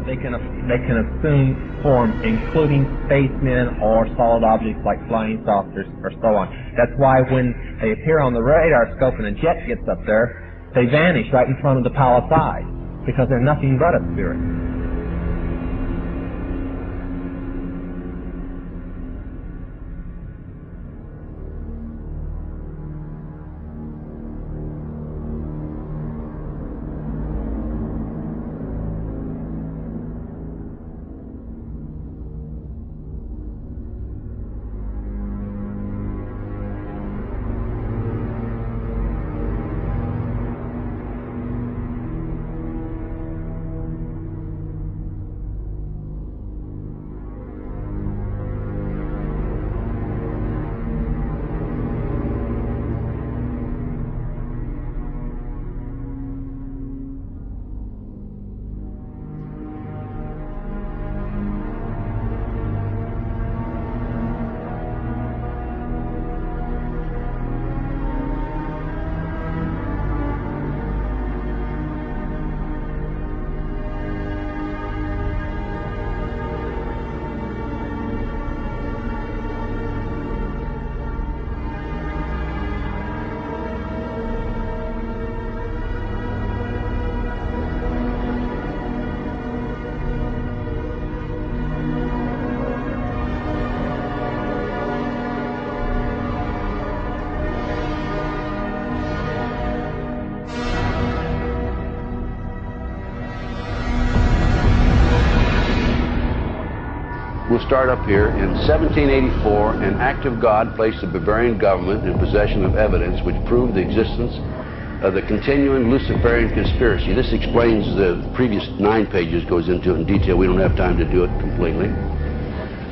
but they can assume form, including spacemen or solid objects like flying saucers or so on. That's why when they appear on the radar scope and a jet gets up there, they vanish right in front of the palisade, because they're nothing but a spirit. We'll start up here. In 1784, an act of God placed the Bavarian government in possession of evidence which proved the existence of the continuing Luciferian conspiracy. This explains the previous 9 pages, goes into it in detail. We don't have time to do it completely.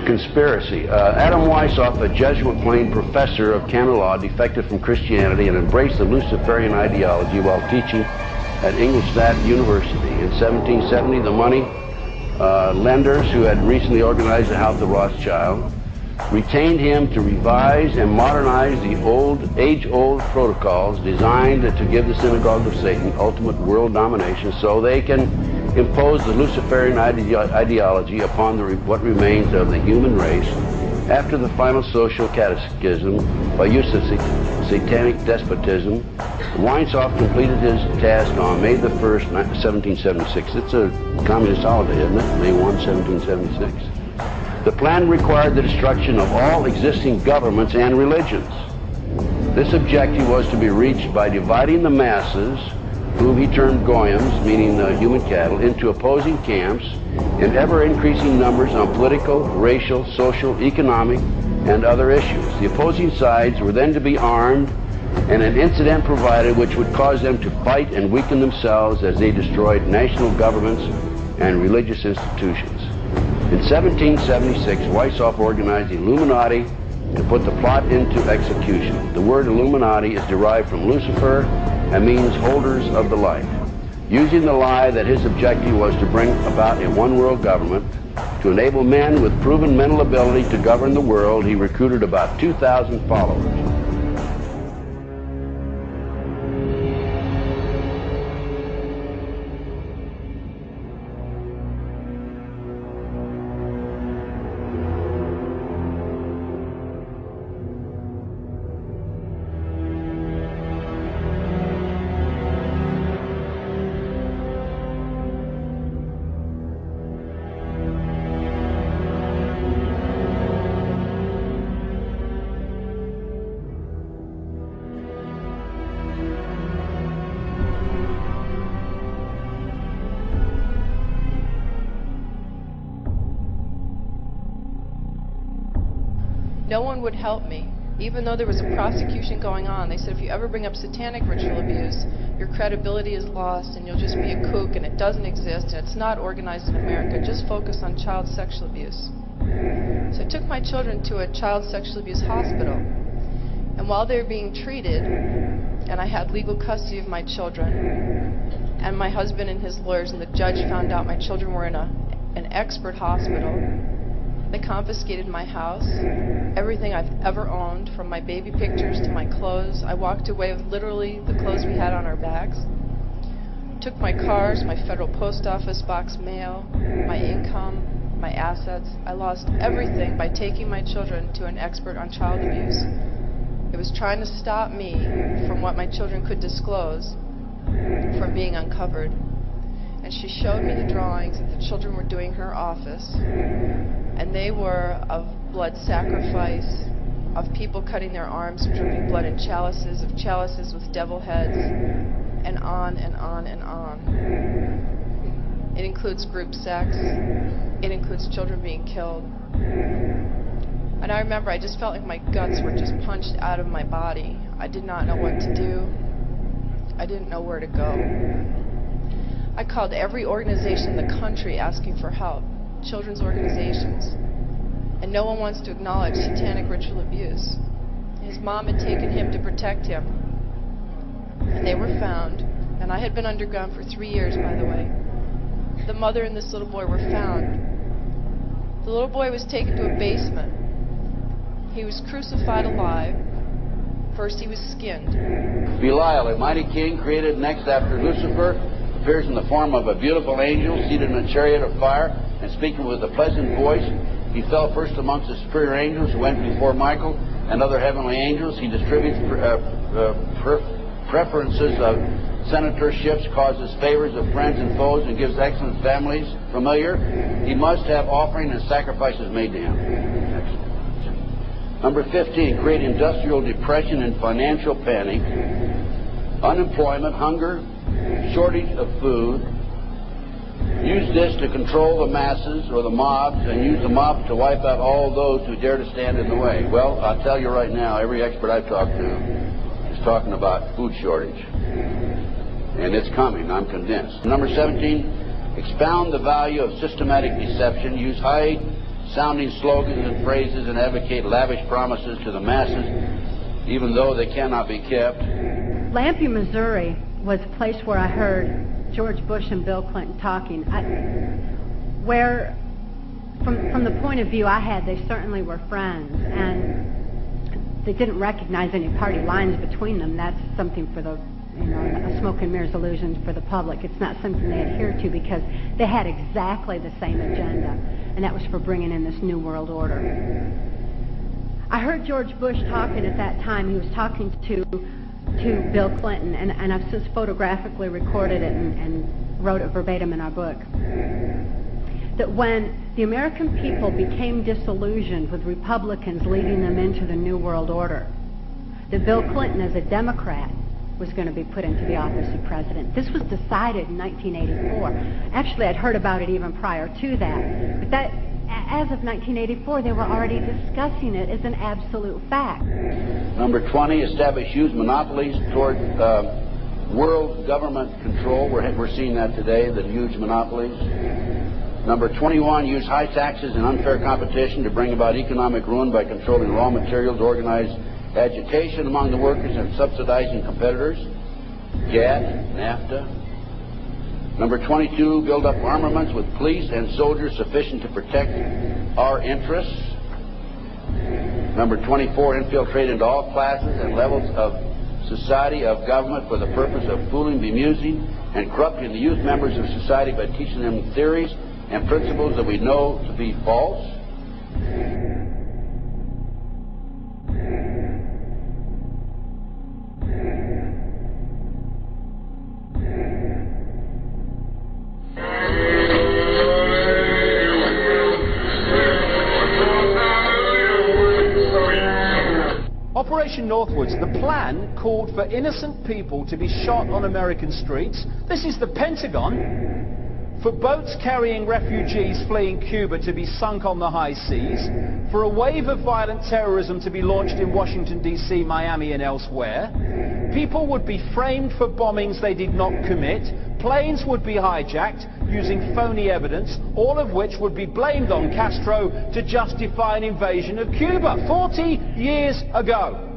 Conspiracy. Adam Weishaupt, a Jesuit-trained professor of canon law, defected from Christianity and embraced the Luciferian ideology while teaching at Ingolstadt University. In 1770, the money lenders who had recently organized the House of Rothschild retained him to revise and modernize the age-old protocols designed to give the synagogue of Satan ultimate world domination, so they can impose the Luciferian ideology upon what remains of the human race after the final social cataclysm by use of satanic despotism. Weishaupt completed his task on May the 1st, 1776. It's a communist holiday, isn't it? May 1, 1776. The plan required the destruction of all existing governments and religions. This objective was to be reached by dividing the masses, whom he termed goyim, meaning human cattle, into opposing camps in ever-increasing numbers on political, racial, social, economic, and other issues. The opposing sides were then to be armed, and an incident provided which would cause them to fight and weaken themselves as they destroyed national governments and religious institutions. In 1776, Weishaupt organized the Illuminati to put the plot into execution. The word Illuminati is derived from Lucifer and means holders of the light. Using the lie that his objective was to bring about a one-world government, to enable men with proven mental ability to govern the world, he recruited about 2,000 followers. No one would help me. Even though there was a prosecution going on, they said if you ever bring up satanic ritual abuse, your credibility is lost and you'll just be a kook and it doesn't exist and it's not organized in America. Just focus on child sexual abuse. So I took my children to a child sexual abuse hospital. And while they were being treated, and I had legal custody of my children, and my husband and his lawyers and the judge found out my children were in an expert hospital, they confiscated my house, everything I've ever owned, from my baby pictures to my clothes. I walked away with literally the clothes we had on our backs. took my cars, my federal post office box mail, my income, my assets. I lost everything by taking my children to an expert on child abuse. It was trying to stop me from what my children could disclose from being uncovered. And she showed me the drawings that the children were doing in her office, and they were of blood sacrifice, of people cutting their arms, dripping blood in chalices, of chalices with devil heads, and on and on and on. It includes group sex. It includes children being killed. And I remember I just felt like my guts were just punched out of my body. I did not know what to do. I didn't know where to go. I called every organization in the country asking for help, children's organizations. And no one wants to acknowledge satanic ritual abuse. His mom had taken him to protect him. And they were found. And I had been underground for 3 years, by the way. The mother and this little boy were found. The little boy was taken to a basement. He was crucified alive. First he was skinned. Belial, a mighty king created next after Lucifer, appears in the form of a beautiful angel seated in a chariot of fire and speaking with a pleasant voice. He fell first amongst the superior angels who went before Michael and other heavenly angels. He distributes preferences of senatorships, causes favors of friends and foes, and gives excellent families familiar. He must have offering and sacrifices made to him. Number 15, create industrial depression and financial panic, unemployment, hunger, shortage of food. Use this to control the masses or the mobs, and use the mob to wipe out all those who dare to stand in the way. Well, I'll tell you right now, every expert I've talked to is talking about food shortage. And it's coming, I'm convinced. Number 17, expound the value of systematic deception. Use high-sounding slogans and phrases and advocate lavish promises to the masses, even though they cannot be kept. Lampe, Missouri was a place where I heard George Bush and Bill Clinton talking. Where, from the point of view I had, they certainly were friends, and they didn't recognize any party lines between them. That's something for the, a smoke and mirrors illusion for the public. It's not something they adhere to because they had exactly the same agenda, and that was for bringing in this New World Order. I heard George Bush talking at that time. He was talking to Bill Clinton, and I've since photographically recorded it and wrote it verbatim in our book, that when the American people became disillusioned with Republicans leading them into the New World Order, that Bill Clinton, as a Democrat, was going to be put into the office of president. This was decided in 1984. Actually, I'd heard about it even prior to that. But that, as of 1984, they were already discussing it as an absolute fact. Number 20, establish huge monopolies toward world government control. We're seeing that today, the huge monopolies. Number 21, use high taxes and unfair competition to bring about economic ruin by controlling raw materials, organize agitation among the workers, and subsidizing competitors. GATT, NAFTA. Number 22, build up armaments with police and soldiers sufficient to protect our interests. Number 24, infiltrate into all classes and levels of society, of government, for the purpose of fooling, bemusing, and corrupting the youth members of society by teaching them theories and principles that we know to be false. Operation Northwoods, the plan called for innocent people to be shot on American streets. This is the Pentagon. For boats carrying refugees fleeing Cuba to be sunk on the high seas. For a wave of violent terrorism to be launched in Washington, D.C., Miami, and elsewhere. People would be framed for bombings they did not commit. Planes would be hijacked using phony evidence, all of which would be blamed on Castro to justify an invasion of Cuba 40 years ago.